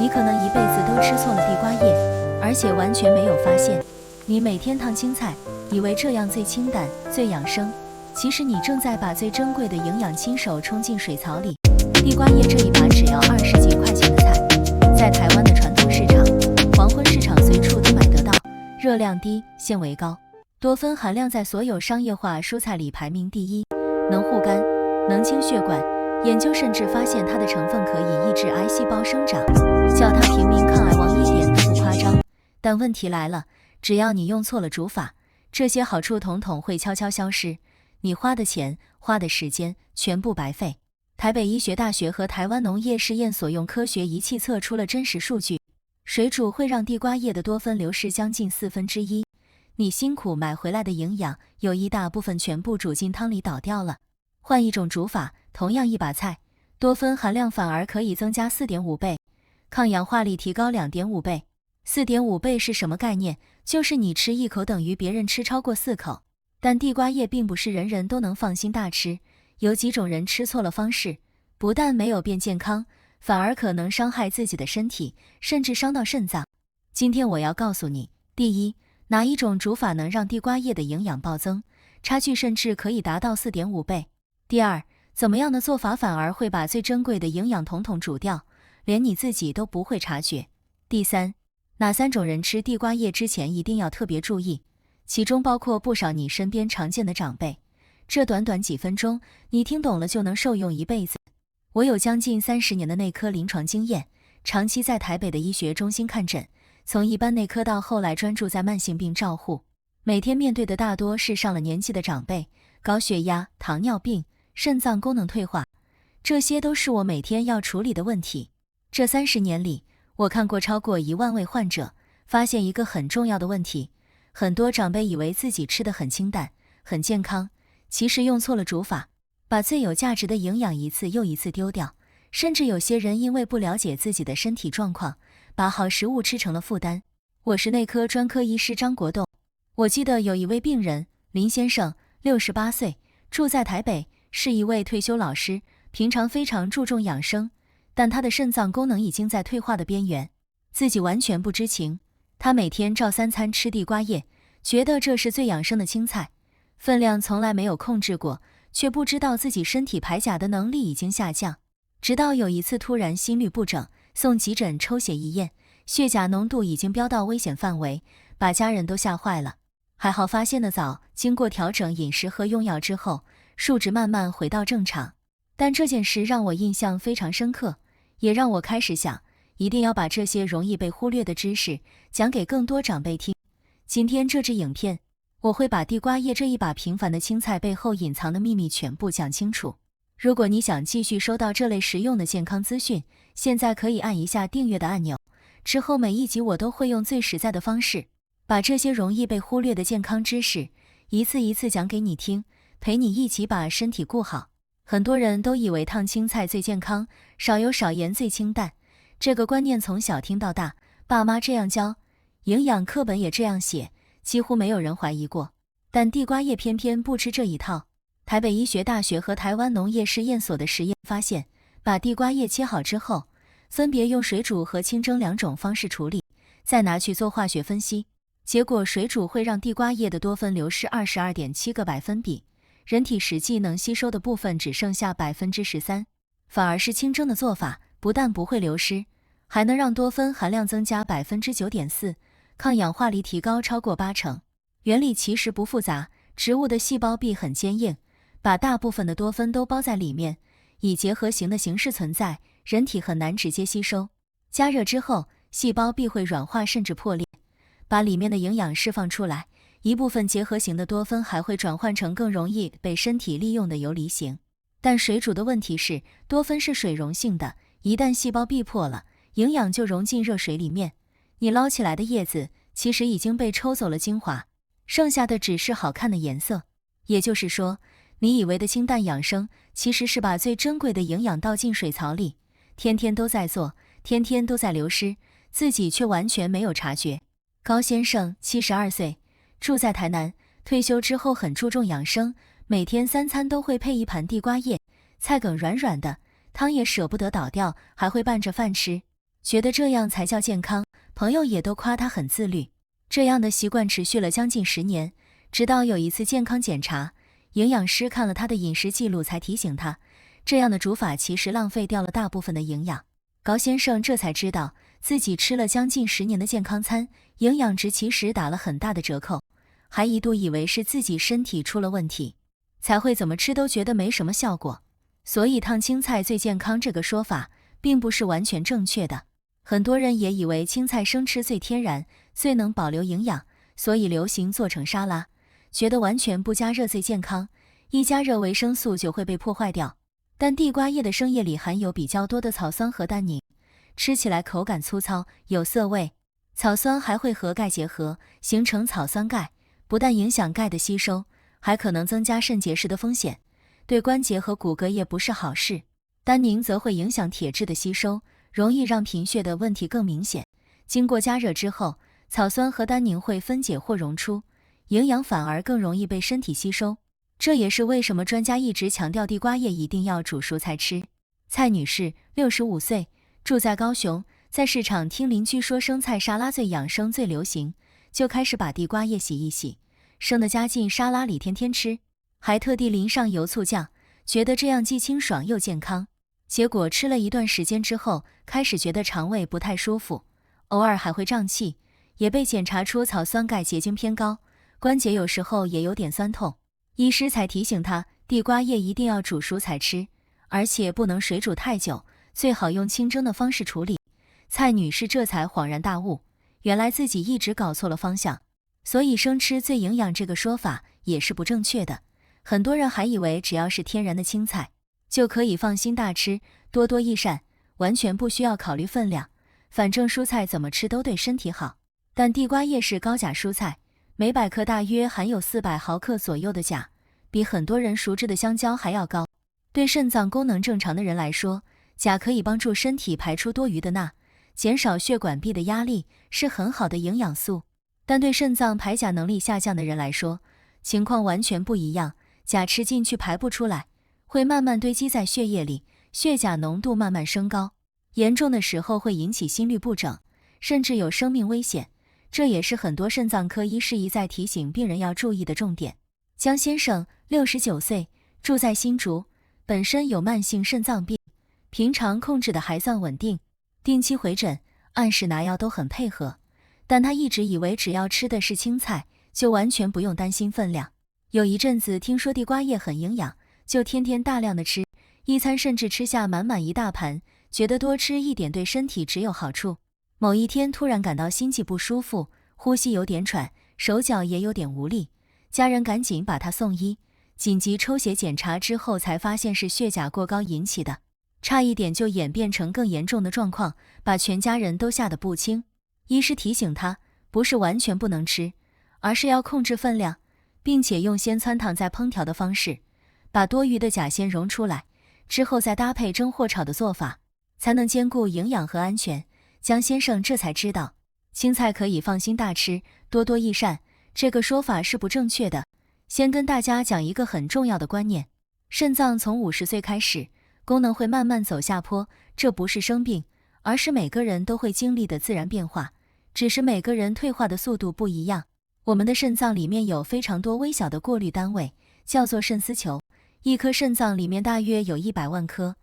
你可能一辈子都吃错了地瓜叶，而且完全没有发现。你每天烫青菜，以为这样最清淡、最养生，其实你正在把最珍贵的营养亲手冲进水槽里。地瓜叶这一把只要20几块钱的菜，在台湾的传统市场、黄昏市场随处都买得到，热量低，纤维高，多酚含量在所有商业化蔬菜里排名第一，能护肝，能清血管。研究甚至发现它的成分可以抑制癌细胞生长，叫它平民抗癌王一点都不夸张。但问题来了，只要你用错了煮法，这些好处统统会悄悄消失，你花的钱、花的时间全部白费。台北医学大学和台湾农业试验所用科学仪器测出了真实数据，水煮会让地瓜叶的多酚流失将近1/4，你辛苦买回来的营养有一大部分全部煮进汤里倒掉了。换一种煮法，同样一把菜，多酚含量反而可以增加4.5倍，抗氧化力提高2.5倍。4.5倍是什么概念？就是你吃一口等于别人吃超过4口。但地瓜叶并不是人人都能放心大吃，有几种人吃错了方式，不但没有变健康，反而可能伤害自己的身体，甚至伤到肾脏。今天我要告诉你，第一，哪一种煮法能让地瓜叶的营养暴增，差距甚至可以达到4.5倍。第二，怎么样的做法反而会把最珍贵的营养统统煮掉，连你自己都不会察觉。第三，哪3种人吃地瓜叶之前一定要特别注意，其中包括不少你身边常见的长辈。这短短几分钟，你听懂了就能受用一辈子。我有将近30年的内科临床经验，长期在台北的医学中心看诊，从一般内科到后来专注在慢性病照护，每天面对的大多是上了年纪的长辈，高血压、糖尿病、肾脏功能退化，这些都是我每天要处理的问题。这30年里，我看过超过1万位患者，发现一个很重要的问题，很多长辈以为自己吃得很清淡、很健康，其实用错了煮法，把最有价值的营养一次又一次丢掉，甚至有些人因为不了解自己的身体状况，把好食物吃成了负担。我是内科专科医师张国栋，我记得有一位病人林先生，68岁，住在台北，是一位退休老师，平常非常注重养生，但他的肾脏功能已经在退化的边缘，自己完全不知情。他每天照3餐吃地瓜叶，觉得这是最养生的青菜，分量从来没有控制过，却不知道自己身体排钾的能力已经下降。直到有一次突然心律不整，送急诊抽血一验，血钾浓度已经飙到危险范围，把家人都吓坏了。还好发现的早，经过调整饮食和用药之后，数值慢慢回到正常。但这件事让我印象非常深刻，也让我开始想，一定要把这些容易被忽略的知识讲给更多长辈听。今天这支影片，我会把地瓜叶这一把平凡的青菜背后隐藏的秘密全部讲清楚。如果你想继续收到这类实用的健康资讯，现在可以按一下订阅的按钮，之后每一集我都会用最实在的方式，把这些容易被忽略的健康知识一次一次讲给你听，陪你一起把身体顾好。很多人都以为烫青菜最健康，少油少盐最清淡，这个观念从小听到大，爸妈这样教，营养课本也这样写，几乎没有人怀疑过。但地瓜叶偏偏不吃这一套。台北医学大学和台湾农业试验所的实验发现，把地瓜叶切好之后，分别用水煮和清蒸2种方式处理，再拿去做化学分析，结果水煮会让地瓜叶的多酚流失22.7个百分比，人体实际能吸收的部分只剩下13%，反而是清蒸的做法，不但不会流失，还能让多酚含量增加9.4%，抗氧化力提高超过80%。原理其实不复杂，植物的细胞壁很坚硬，把大部分的多酚都包在里面，以结合型的形式存在，人体很难直接吸收。加热之后，细胞壁会软化甚至破裂，把里面的营养释放出来，一部分结合型的多酚还会转换成更容易被身体利用的游离型。但水煮的问题是，多酚是水溶性的，一旦细胞壁破了，营养就溶进热水里面，你捞起来的叶子其实已经被抽走了精华，剩下的只是好看的颜色。也就是说，你以为的清淡养生，其实是把最珍贵的营养倒进水槽里，天天都在做，天天都在流失，自己却完全没有察觉。高先生72岁，住在台南，退休之后很注重养生，每天3餐都会配一盘地瓜叶，菜梗软软的，汤也舍不得倒掉，还会拌着饭吃。觉得这样才叫健康，朋友也都夸他很自律。这样的习惯持续了将近10年，直到有一次健康检查，营养师看了他的饮食记录才提醒他，这样的煮法其实浪费掉了大部分的营养。高先生这才知道自己吃了将近10年的健康餐，营养值其实打了很大的折扣，还一度以为是自己身体出了问题，才会怎么吃都觉得没什么效果。所以烫青菜最健康这个说法并不是完全正确的。很多人也以为青菜生吃最天然，最能保留营养，所以流行做成沙拉，觉得完全不加热最健康，一加热维生素就会被破坏掉。但地瓜叶的生叶里含有比较多的草酸和单宁，吃起来口感粗糙，有涩味。草酸还会和钙结合，形成草酸钙，不但影响钙的吸收，还可能增加肾结石的风险，对关节和骨骼也不是好事。单宁则会影响铁质的吸收，容易让贫血的问题更明显。经过加热之后，草酸和单宁会分解或溶出，营养反而更容易被身体吸收。这也是为什么专家一直强调地瓜叶一定要煮熟才吃。蔡女士，65岁，住在高雄，在市场听邻居说生菜沙拉最养生最流行，就开始把地瓜叶洗一洗，生的加进沙拉里天天吃，还特地淋上油醋酱，觉得这样既清爽又健康。结果吃了一段时间之后，开始觉得肠胃不太舒服，偶尔还会胀气，也被检查出草酸钙结晶偏高，关节有时候也有点酸痛。医师才提醒他，地瓜叶一定要煮熟才吃，而且不能水煮太久，最好用清蒸的方式处理。蔡女士这才恍然大悟，原来自己一直搞错了方向，所以生吃最营养这个说法也是不正确的。很多人还以为只要是天然的青菜，就可以放心大吃，多多益善，完全不需要考虑分量，反正蔬菜怎么吃都对身体好。但地瓜叶是高钾蔬菜，每100克大约含有400毫克左右的钾，比很多人熟知的香蕉还要高。对肾脏功能正常的人来说，钾可以帮助身体排出多余的钠，减少血管壁的压力，是很好的营养素。但对肾脏排钾能力下降的人来说，情况完全不一样，钾吃进去排不出来，会慢慢堆积在血液里，血钾浓度慢慢升高，严重的时候会引起心律不整，甚至有生命危险。这也是很多肾脏科医师一再提醒病人要注意的重点。江先生，69岁，住在新竹，本身有慢性肾脏病，平常控制的还算稳定，定期回诊，按时拿药都很配合，但他一直以为只要吃的是青菜，就完全不用担心分量。有一阵子听说地瓜叶很营养，就天天大量的吃，一餐甚至吃下满满一大盘，觉得多吃一点对身体只有好处。某一天突然感到心悸不舒服，呼吸有点喘，手脚也有点无力，家人赶紧把他送医，紧急抽血检查之后才发现是血钾过高引起的，差一点就演变成更严重的状况，把全家人都吓得不轻。医师提醒他，不是完全不能吃，而是要控制分量，并且用先汆烫再烹调的方式，把多余的钾先溶出来，之后再搭配蒸或炒的做法，才能兼顾营养和安全。江先生这才知道，青菜可以放心大吃，多多益善，这个说法是不正确的。先跟大家讲一个很重要的观念，肾脏从50岁开始，功能会慢慢走下坡，这不是生病，而是每个人都会经历的自然变化，只是每个人退化的速度不一样。我们的肾脏里面有非常多微小的过滤单位，叫做肾丝球，一颗肾脏里面大约有100万颗，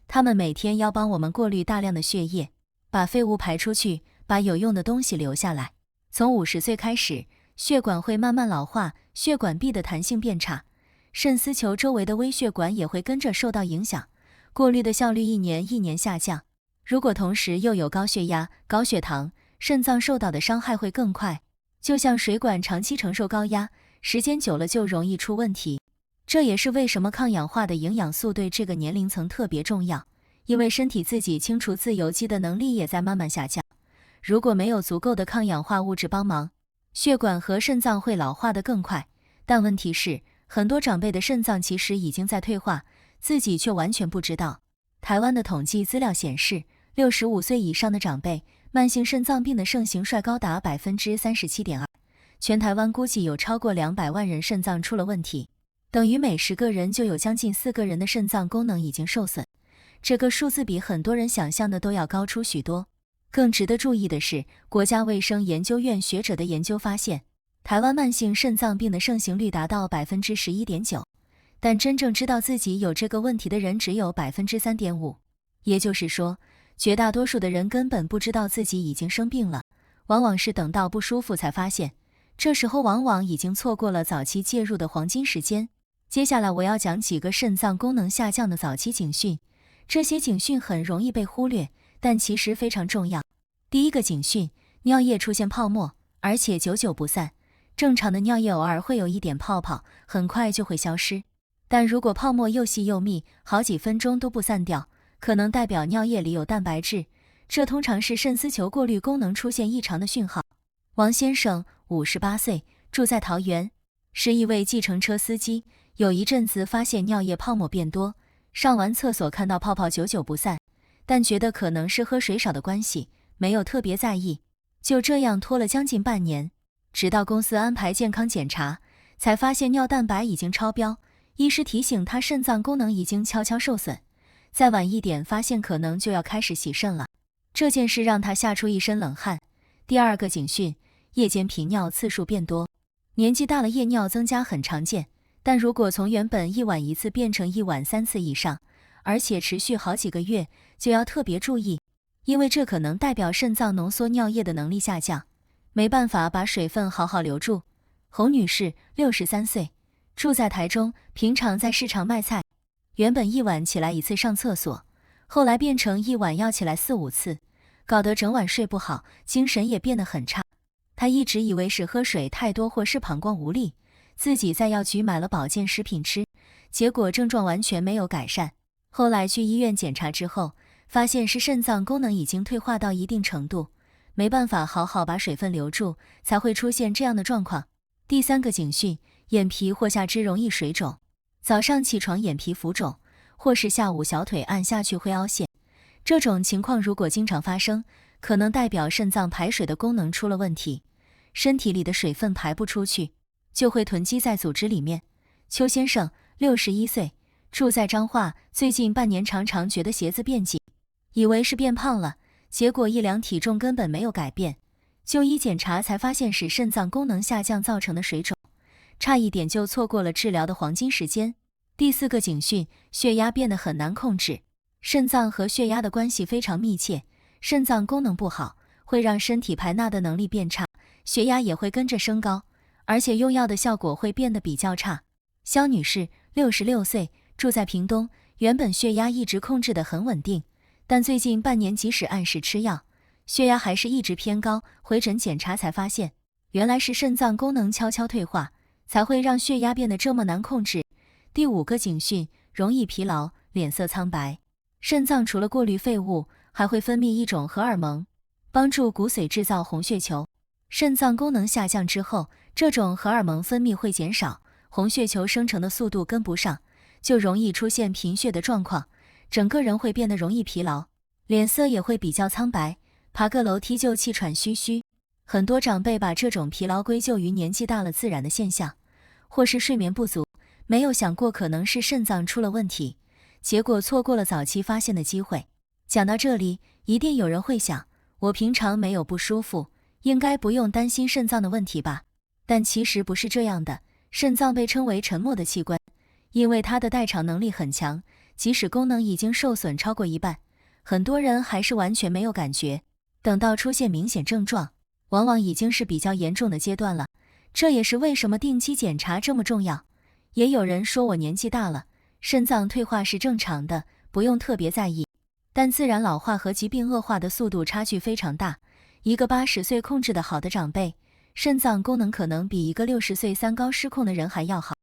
它们每天要帮我们过滤大量的血液，把废物排出去，把有用的东西留下来。从50岁开始，血管会慢慢老化，血管壁的弹性变差，肾丝球周围的微血管也会跟着受到影响，过滤的效率一年一年下降。如果同时又有高血压、高血糖，肾脏受到的伤害会更快，就像水管长期承受高压，时间久了就容易出问题。这也是为什么抗氧化的营养素对这个年龄层特别重要，因为身体自己清除自由基的能力也在慢慢下降。如果没有足够的抗氧化物质帮忙，血管和肾脏会老化得更快。但问题是，很多长辈的肾脏其实已经在退化，自己却完全不知道。台湾的统计资料显示，65岁以上的长辈，慢性肾脏病的盛行率高达 37.2%， 全台湾估计有超过200万人肾脏出了问题，等于每10个人就有将近4个人的肾脏功能已经受损。这个数字比很多人想象的都要高出许多。更值得注意的是，国家卫生研究院学者的研究发现，台湾慢性肾脏病的盛行率达到 11.9%， 但真正知道自己有这个问题的人只有 3.5%。 也就是说，绝大多数的人根本不知道自己已经生病了，往往是等到不舒服才发现，这时候往往已经错过了早期介入的黄金时间。接下来我要讲几个肾脏功能下降的早期警讯，这些警讯很容易被忽略，但其实非常重要。第一个警讯，尿液出现泡沫，而且久久不散。正常的尿液偶尔会有一点泡泡，很快就会消失。但如果泡沫又细又密，好几分钟都不散掉，可能代表尿液里有蛋白质，这通常是肾丝球过滤功能出现异常的讯号。王先生，58岁，住在桃园，是一位计程车司机。有一阵子发现尿液泡沫变多，上完厕所看到泡泡久久不散，但觉得可能是喝水少的关系，没有特别在意，就这样拖了将近半年。直到公司安排健康检查，才发现尿蛋白已经超标，医师提醒他肾脏功能已经悄悄受损，再晚一点发现可能就要开始洗肾了。这件事让他吓出一身冷汗。第二个警讯，夜间频尿次数变多。年纪大了夜尿增加很常见，但如果从原本1晚1次变成1晚3次以上，而且持续好几个月，就要特别注意，因为这可能代表肾脏浓缩尿液的能力下降，没办法把水分好好留住。洪女士，63岁，住在台中，平常在市场卖菜，原本1晚起来1次上厕所，后来变成1晚要起来4、5次，搞得整晚睡不好，精神也变得很差。她一直以为是喝水太多或是膀胱无力，自己在药局买了保健食品吃，结果症状完全没有改善。后来去医院检查之后，发现是肾脏功能已经退化到一定程度，没办法好好把水分留住，才会出现这样的状况。第三个警讯，眼皮或下肢容易水肿。早上起床眼皮浮肿，或是下午小腿按下去会凹陷，这种情况如果经常发生，可能代表肾脏排水的功能出了问题，身体里的水分排不出去，就会囤积在组织里面。邱先生，61岁，住在彰化，最近半年常常觉得鞋子变紧，以为是变胖了，结果一量体重根本没有改变，就医检查才发现是肾脏功能下降造成的水肿，差一点就错过了治疗的黄金时间。第四个警讯，血压变得很难控制。肾脏和血压的关系非常密切，肾脏功能不好，会让身体排钠的能力变差，血压也会跟着升高，而且用药的效果会变得比较差。肖女士，66岁，住在屏东，原本血压一直控制得很稳定，但最近半年即使按时吃药，血压还是一直偏高，回诊检查才发现，原来是肾脏功能悄悄退化，才会让血压变得这么难控制。第五个警讯，容易疲劳，脸色苍白。肾脏除了过滤废物，还会分泌一种荷尔蒙，帮助骨髓制造红血球。肾脏功能下降之后，这种荷尔蒙分泌会减少，红血球生成的速度跟不上，就容易出现贫血的状况，整个人会变得容易疲劳，脸色也会比较苍白，爬个楼梯就气喘吁吁。很多长辈把这种疲劳归咎于年纪大了自然的现象，或是睡眠不足，没有想过可能是肾脏出了问题，结果错过了早期发现的机会。讲到这里，一定有人会想，我平常没有不舒服，应该不用担心肾脏的问题吧？但其实不是这样的，肾脏被称为沉默的器官，因为它的代偿能力很强，即使功能已经受损超过一半，很多人还是完全没有感觉，等到出现明显症状，往往已经是比较严重的阶段了。这也是为什么定期检查这么重要。也有人说我年纪大了，肾脏退化是正常的，不用特别在意。但自然老化和疾病恶化的速度差距非常大，一个80岁控制得好的长辈，肾脏功能可能比一个60岁三高失控的人还要好。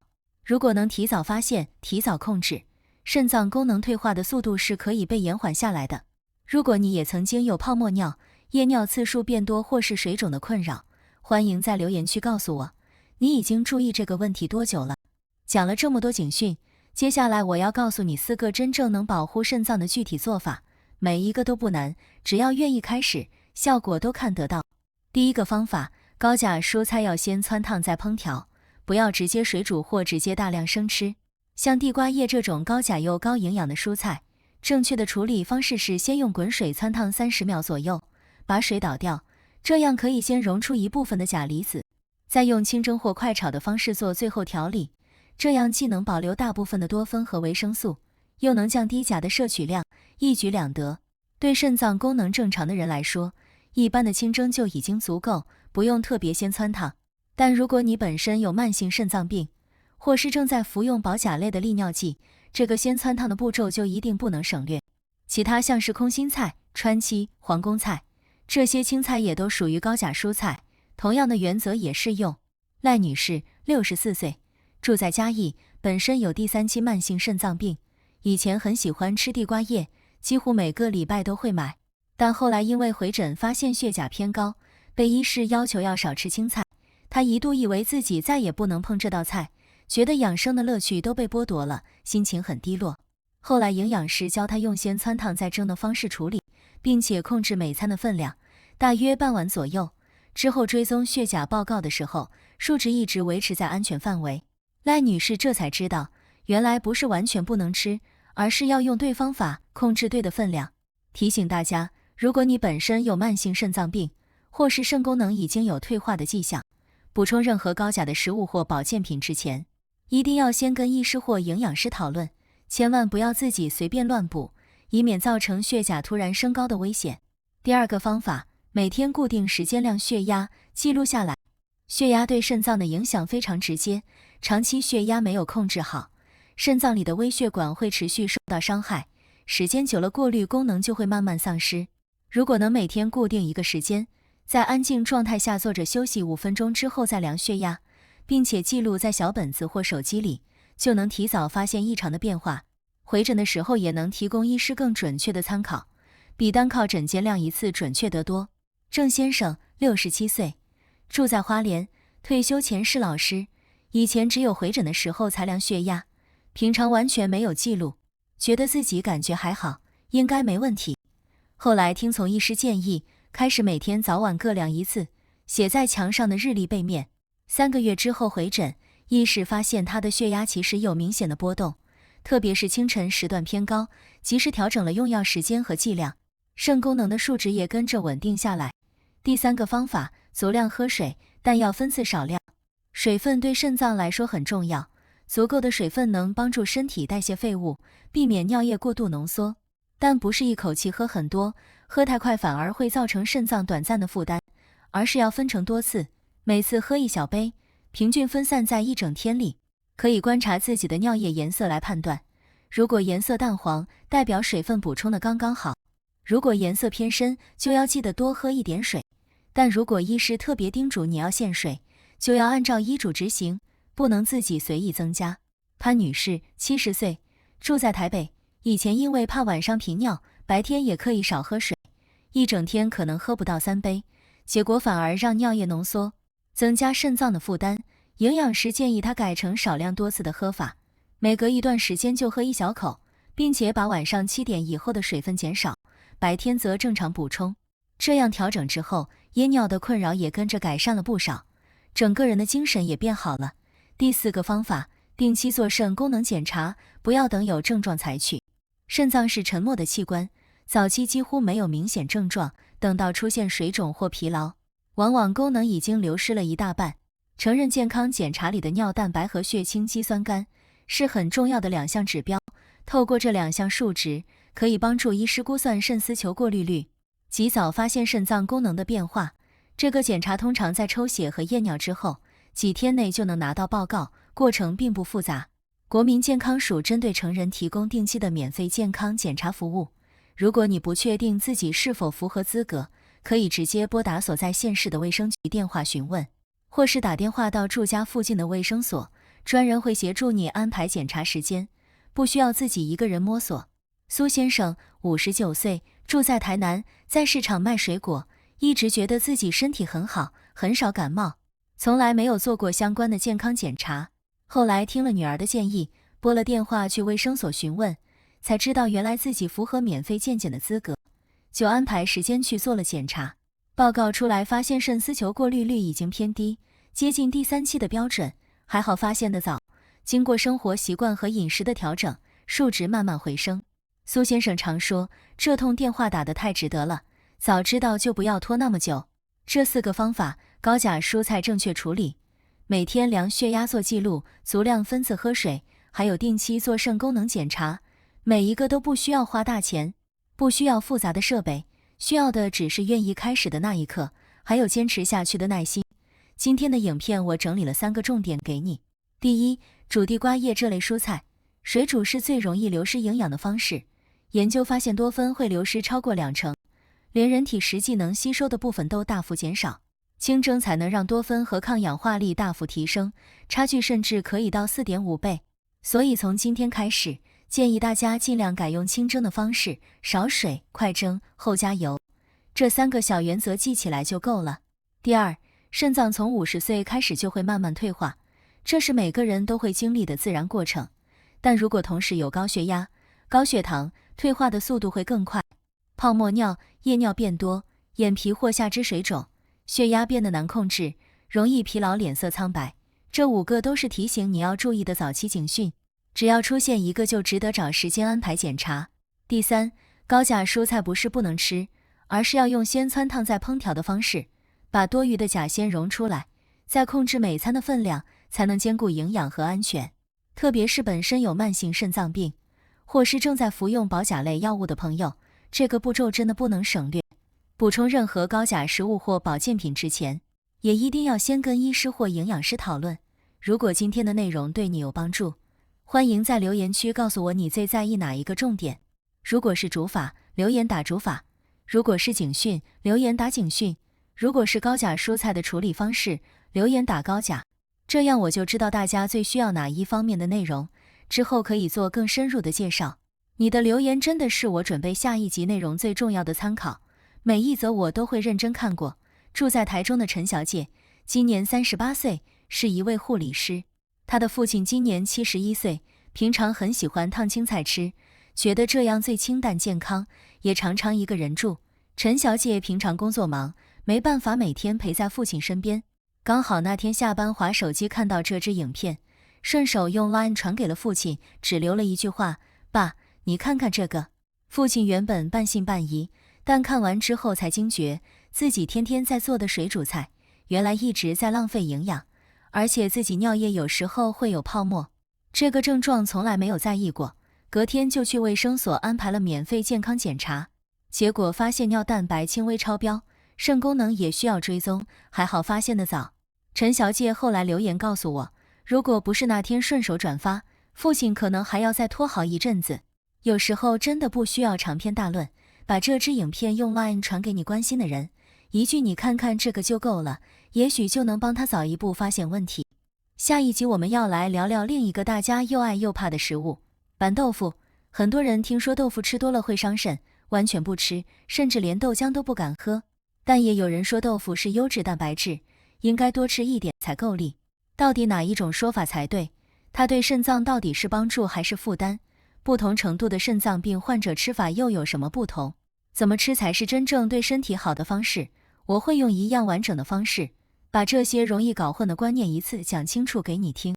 如果能提早发现，提早控制，肾脏功能退化的速度是可以被延缓下来的。如果你也曾经有泡沫尿、夜尿次数变多或是水肿的困扰，欢迎在留言区告诉我，你已经注意这个问题多久了？讲了这么多警讯，接下来我要告诉你4个真正能保护肾脏的具体做法，每一个都不难，只要愿意开始，效果都看得到。第一个方法，高钾蔬菜要先汆烫再烹调，不要直接水煮或直接大量生吃。像地瓜叶这种高钾又高营养的蔬菜，正确的处理方式是先用滚水汆烫30秒左右，把水倒掉，这样可以先溶出一部分的钾离子，再用清蒸或快炒的方式做最后调理，这样既能保留大部分的多酚和维生素，又能降低钾的摄取量，一举两得。对肾脏功能正常的人来说，一般的清蒸就已经足够，不用特别先汆烫。但如果你本身有慢性肾脏病，或是正在服用保钾类的利尿剂，这个先汆烫的步骤就一定不能省略。其他像是空心菜、川七、皇宫菜，这些青菜也都属于高钾蔬菜，同样的原则也适用。赖女士，64岁，住在嘉义，本身有第3期慢性肾脏病，以前很喜欢吃地瓜叶，几乎每个礼拜都会买，但后来因为回诊发现血钾偏高，被医师要求要少吃青菜。她一度以为自己再也不能碰这道菜，觉得养生的乐趣都被剥夺了，心情很低落。后来营养师教她用先汆烫再蒸的方式处理，并且控制每餐的分量，大约半碗左右。之后追踪血钾报告的时候，数值一直维持在安全范围。赖女士这才知道，原来不是完全不能吃，而是要用对方法，控制对的分量。提醒大家，如果你本身有慢性肾脏病，或是肾功能已经有退化的迹象，补充任何高钾的食物或保健品之前，一定要先跟医师或营养师讨论，千万不要自己随便乱补，以免造成血钾突然升高的危险。第二个方法，每天固定时间量血压，记录下来。血压对肾脏的影响非常直接，长期血压没有控制好，肾脏里的微血管会持续受到伤害，时间久了过滤功能就会慢慢丧失。如果能每天固定一个时间，在安静状态下坐着休息5分钟之后再量血压，并且记录在小本子或手机里，就能提早发现异常的变化。回诊的时候也能提供医师更准确的参考，比单靠诊间量一次准确得多。郑先生，67岁，住在花莲，退休前是老师，以前只有回诊的时候才量血压，平常完全没有记录，觉得自己感觉还好，应该没问题。后来听从医师建议，开始每天早晚各量一次，写在墙上的日历背面。3个月之后回诊，医师发现他的血压其实有明显的波动，特别是清晨时段偏高，及时调整了用药时间和剂量，肾功能的数值也跟着稳定下来。第3个方法，足量喝水，但要分次少量。水分对肾脏来说很重要，足够的水分能帮助身体代谢废物，避免尿液过度浓缩。但不是一口气喝很多，喝太快反而会造成肾脏短暂的负担，而是要分成多次，每次喝1小杯，平均分散在一整天里。可以观察自己的尿液颜色来判断，如果颜色淡黄，代表水分补充的刚刚好；如果颜色偏深，就要记得多喝一点水。但如果医师特别叮嘱你要限水，就要按照医嘱执行，不能自己随意增加。潘女士，70岁，住在台北，以前因为怕晚上频尿，白天也可以少喝水，一整天可能喝不到3杯，结果反而让尿液浓缩，增加肾脏的负担。营养师建议她改成少量多次的喝法，每隔一段时间就喝1小口，并且把晚上7点以后的水分减少，白天则正常补充。这样调整之后，夜尿的困扰也跟着改善了不少，整个人的精神也变好了。第4个方法，定期做肾功能检查，不要等有症状才去。肾脏是沉默的器官，早期几乎没有明显症状，等到出现水肿或疲劳，往往功能已经流失了一大半。成人健康检查里的尿蛋白和血清肌酸酐是很重要的2项指标，透过这2项数值，可以帮助医师估算肾丝球过滤率，及早发现肾脏功能的变化。这个检查通常在抽血和验尿之后，几天内就能拿到报告，过程并不复杂。国民健康署针对成人提供定期的免费健康检查服务，如果你不确定自己是否符合资格，可以直接拨打所在县市的卫生局电话询问，或是打电话到住家附近的卫生所，专人会协助你安排检查时间，不需要自己一个人摸索。苏先生，59岁，住在台南，在市场卖水果，一直觉得自己身体很好，很少感冒，从来没有做过相关的健康检查。后来听了女儿的建议，拨了电话去卫生所询问，才知道原来自己符合免费健检的资格，就安排时间去做了检查。报告出来发现肾丝球过滤率已经偏低，接近第3期的标准，还好发现得早，经过生活习惯和饮食的调整，数值慢慢回升。苏先生常说，这通电话打得太值得了，早知道就不要拖那么久。这4个方法，高钾蔬菜正确处理，每天量血压做记录，足量分次喝水，还有定期做肾功能检查，每一个都不需要花大钱，不需要复杂的设备，需要的只是愿意开始的那一刻，还有坚持下去的耐心。今天的影片我整理了3个重点给你。第一，煮地瓜叶这类蔬菜，水煮是最容易流失营养的方式。研究发现多酚会流失超过20%，连人体实际能吸收的部分都大幅减少。清蒸才能让多酚和抗氧化力大幅提升，差距甚至可以到 4.5 倍。所以从今天开始，建议大家尽量改用清蒸的方式，少水，快蒸，后加油。这3个小原则记起来就够了。第二，肾脏从50岁开始就会慢慢退化，这是每个人都会经历的自然过程。但如果同时有高血压、高血糖，退化的速度会更快。泡沫尿、夜尿变多，眼皮或下肢水肿，血压变得难控制，容易疲劳，脸色苍白，这5个都是提醒你要注意的早期警讯。只要出现一个就值得找时间安排检查。第三，高钾蔬菜不是不能吃，而是要用鲜汆烫再烹调的方式，把多余的钾鲜溶出来，再控制每餐的分量，才能兼顾营养和安全。特别是本身有慢性肾脏病，或是正在服用保钾类药物的朋友，这个步骤真的不能省略。补充任何高钾食物或保健品之前，也一定要先跟医师或营养师讨论。如果今天的内容对你有帮助，欢迎在留言区告诉我你最在意哪一个重点。如果是煮法，留言打煮法；如果是警讯，留言打警讯；如果是高钾蔬菜的处理方式，留言打高钾。这样我就知道大家最需要哪一方面的内容，之后可以做更深入的介绍。你的留言真的是我准备下一集内容最重要的参考，每一则我都会认真看过。住在台中的陈小姐，今年38岁，是一位护理师。她的父亲今年71岁，平常很喜欢烫青菜吃，觉得这样最清淡健康，也常常一个人住。陈小姐平常工作忙，没办法每天陪在父亲身边，刚好那天下班滑手机看到这支影片，顺手用 LINE 传给了父亲，只留了一句话：爸，你看看这个。父亲原本半信半疑，但看完之后才惊觉，自己天天在做的水煮菜，原来一直在浪费营养，而且自己尿液有时候会有泡沫。这个症状从来没有在意过，隔天就去卫生所安排了免费健康检查，结果发现尿蛋白轻微超标，肾功能也需要追踪，还好发现的早。陈小姐后来留言告诉我，如果不是那天顺手转发，父亲可能还要再拖好一阵子。有时候真的不需要长篇大论，把这支影片用 LINE 传给你关心的人，一句你看看这个就够了，也许就能帮他早一步发现问题。下一集我们要来聊聊另一个大家又爱又怕的食物——板豆腐。很多人听说豆腐吃多了会伤肾，完全不吃，甚至连豆浆都不敢喝。但也有人说豆腐是优质蛋白质，应该多吃一点才够力。到底哪一种说法才对？它对肾脏到底是帮助还是负担？不同程度的肾脏病患者吃法又有什么不同？怎么吃才是真正对身体好的方式？我会用一样完整的方式，把这些容易搞混的观念一次讲清楚给你听。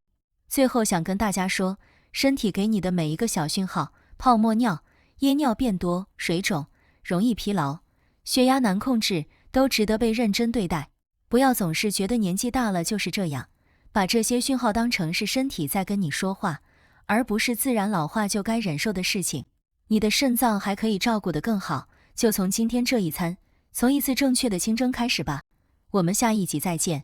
最后想跟大家说，身体给你的每一个小讯号，泡沫尿、夜尿变多、水肿、容易疲劳、血压难控制，都值得被认真对待。不要总是觉得年纪大了就是这样，把这些讯号当成是身体在跟你说话，而不是自然老化就该忍受的事情。你的肾脏还可以照顾得更好，就从今天这一餐，从一次正确的清蒸开始吧。我们下一集再见。